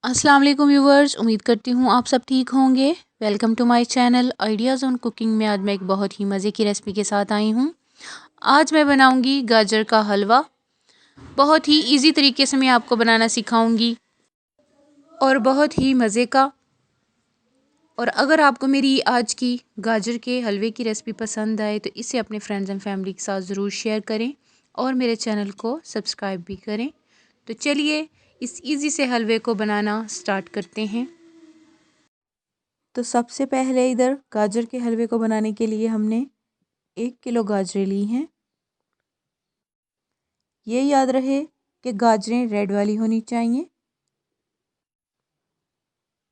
अस्सलाम वालेकुम व्यूवर्स, उम्मीद करती हूँ आप सब ठीक होंगे। Welcome to my channel ideas on cooking में। आज मैं एक बहुत ही मज़े की रेसिपी के साथ आई हूँ। आज मैं बनाऊँगी गाजर का हलवा। बहुत ही इजी तरीके से मैं आपको बनाना सिखाऊँगी और बहुत ही मज़े का। और अगर आपको मेरी आज की गाजर के हलवे की रेसिपी पसंद आए तो इसे अपने फ्रेंड्स एंड फैमिली के साथ ज़रूर शेयर करें और मेरे चैनल को सब्सक्राइब भी करें। तो चलिए इस इजी से हलवे को बनाना स्टार्ट करते हैं। तो सबसे पहले इधर गाजर के हलवे को बनाने के लिए हमने 1 किलो गाजरें ली हैं। ये याद रहे कि गाजरें रेड वाली होनी चाहिए।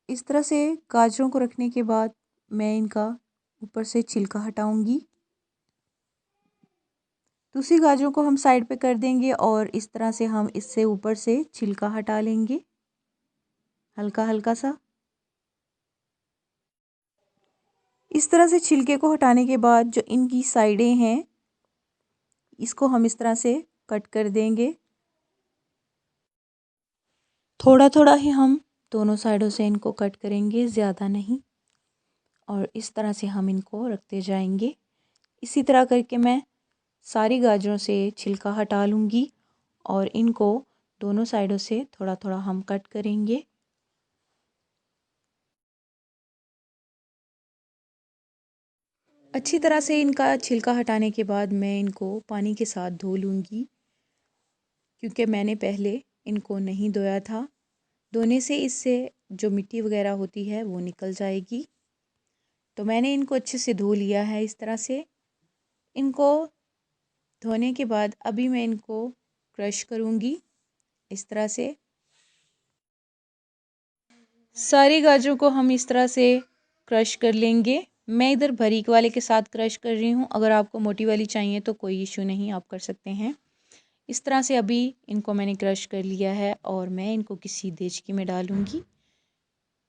इस तरह से गाजरों को रखने के बाद मैं इनका ऊपर से छिलका हटाऊंगी। दूसरी गाजरों को हम साइड पे कर देंगे और इस तरह से हम इससे ऊपर से छिलका हटा लेंगे हल्का हल्का सा। इस तरह से छिलके को हटाने के बाद जो इनकी साइडें हैं इसको हम इस तरह से कट कर देंगे। थोड़ा थोड़ा ही हम दोनों साइडों से इनको कट करेंगे, ज़्यादा नहीं। और इस तरह से हम इनको रखते जाएंगे। इसी तरह करके मैं सारी गाजरों से छिलका हटा लूँगी और इनको दोनों साइडों से थोड़ा थोड़ा हम कट करेंगे। अच्छी तरह से इनका छिलका हटाने के बाद मैं इनको पानी के साथ धो लूँगी, क्योंकि मैंने पहले इनको नहीं धोया था। धोने से इससे जो मिट्टी वगैरह होती है वो निकल जाएगी। तो मैंने इनको अच्छे से धो लिया है। इस तरह से इनको धोने के बाद अभी मैं इनको क्रश करूँगी इस तरह से। सारी गाजरों को हम इस तरह से क्रश कर लेंगे। मैं इधर बारीक वाले के साथ क्रश कर रही हूँ। अगर आपको मोटी वाली चाहिए तो कोई इशू नहीं, आप कर सकते हैं। इस तरह से अभी इनको मैंने क्रश कर लिया है और मैं इनको किसी देचकी में डालूँगी।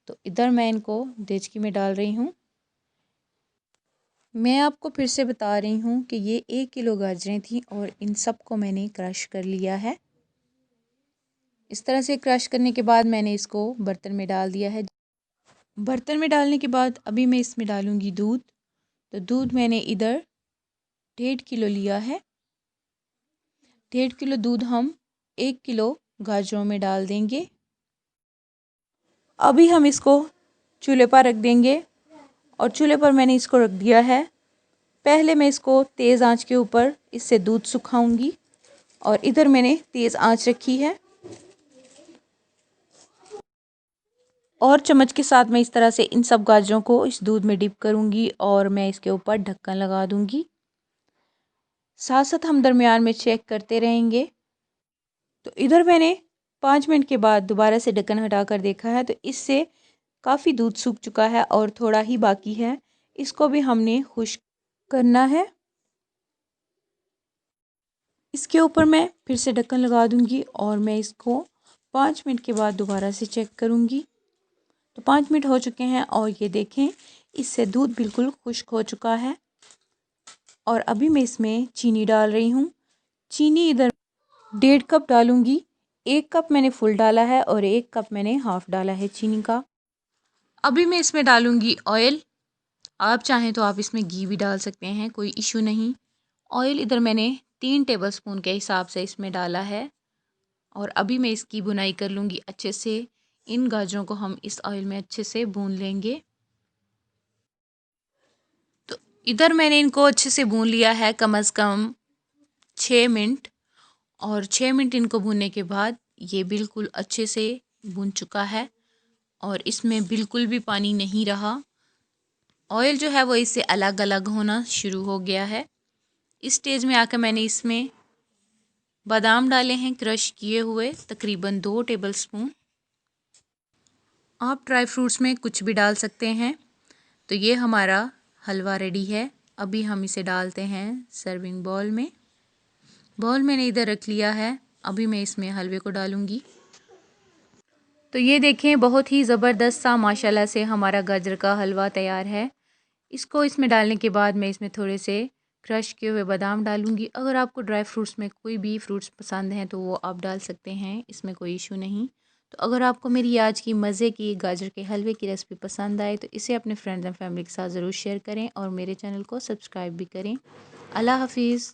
तो इधर मैं इनको देचकी में डाल रही हूँ। मैं आपको फिर से बता रही हूँ कि ये 1 किलो गाजरें थी और इन सब को मैंने क्रश कर लिया है। इस तरह से क्रश करने के बाद मैंने इसको बर्तन में डाल दिया है। बर्तन में डालने के बाद अभी मैं इसमें डालूँगी दूध। तो दूध मैंने इधर 1.5 किलो लिया है। 1.5 किलो दूध हम 1 किलो गाजरों में डाल देंगे। अभी हम इसको चूल्हे पर रख देंगे और चूल्हे पर मैंने इसको रख दिया है। पहले मैं इसको तेज़ आंच के ऊपर इससे दूध सुखाऊंगी और इधर मैंने तेज़ आंच रखी है। और चम्मच के साथ मैं इस तरह से इन सब गाजरों को इस दूध में डिप करूंगी और मैं इसके ऊपर ढक्कन लगा दूंगी। साथ साथ हम दरमियान में चेक करते रहेंगे। तो इधर मैंने 5 मिनट के बाद दोबारा से ढक्कन हटाकर देखा है तो इससे काफ़ी दूध सूख चुका है और थोड़ा ही बाकी है। इसको भी हमने खुश्क करना है। इसके ऊपर मैं फिर से ढक्कन लगा दूंगी और मैं इसको 5 मिनट के बाद दोबारा से चेक करूंगी। तो 5 मिनट हो चुके हैं और ये देखें इससे दूध बिल्कुल खुश्क हो चुका है। और अभी मैं इसमें चीनी डाल रही हूँ। चीनी इधर 1.5 कप डालूंगी। 1 कप मैंने फुल डाला है और 1 कप मैंने हाफ डाला है चीनी का। अभी मैं इसमें डालूंगी ऑयल। आप चाहें तो आप इसमें घी भी डाल सकते हैं, कोई इशू नहीं। ऑयल इधर मैंने 3 टेबलस्पून के हिसाब से इसमें डाला है और अभी मैं इसकी भुनाई कर लूँगी अच्छे से। इन गाजरों को हम इस ऑयल में अच्छे से भून लेंगे। तो इधर मैंने इनको अच्छे से भून लिया है कम से कम 6 मिनट। और 6 मिनट इनको भूनने के बाद ये बिल्कुल अच्छे से भून चुका है और इसमें बिल्कुल भी पानी नहीं रहा। ऑयल जो है वो इससे अलग अलग होना शुरू हो गया है। इस स्टेज में आकर मैंने इसमें बादाम डाले हैं क्रश किए हुए, तकरीबन 2 टेबलस्पून। आप ड्राई फ्रूट्स में कुछ भी डाल सकते हैं। तो ये हमारा हलवा रेडी है। अभी हम इसे डालते हैं सर्विंग बाउल मैंने इधर रख लिया है। अभी मैं इसमें हलवे को डालूंगी। तो ये देखें बहुत ही ज़बरदस्त सा माशाल्लाह से हमारा गाजर का हलवा तैयार है। इसको इसमें डालने के बाद मैं इसमें थोड़े से क्रश किए हुए बादाम डालूंगी। अगर आपको ड्राई फ्रूट्स में कोई भी फ्रूट्स पसंद हैं तो वो आप डाल सकते हैं, इसमें कोई इशू नहीं। तो अगर आपको मेरी आज की मज़े की गाजर के हलवे की रेसिपी पसंद आए तो इसे अपने फ्रेंड्स एंड फैमिली के साथ ज़रूर शेयर करें और मेरे चैनल को सब्सक्राइब भी करें। अल्लाह हाफिज़।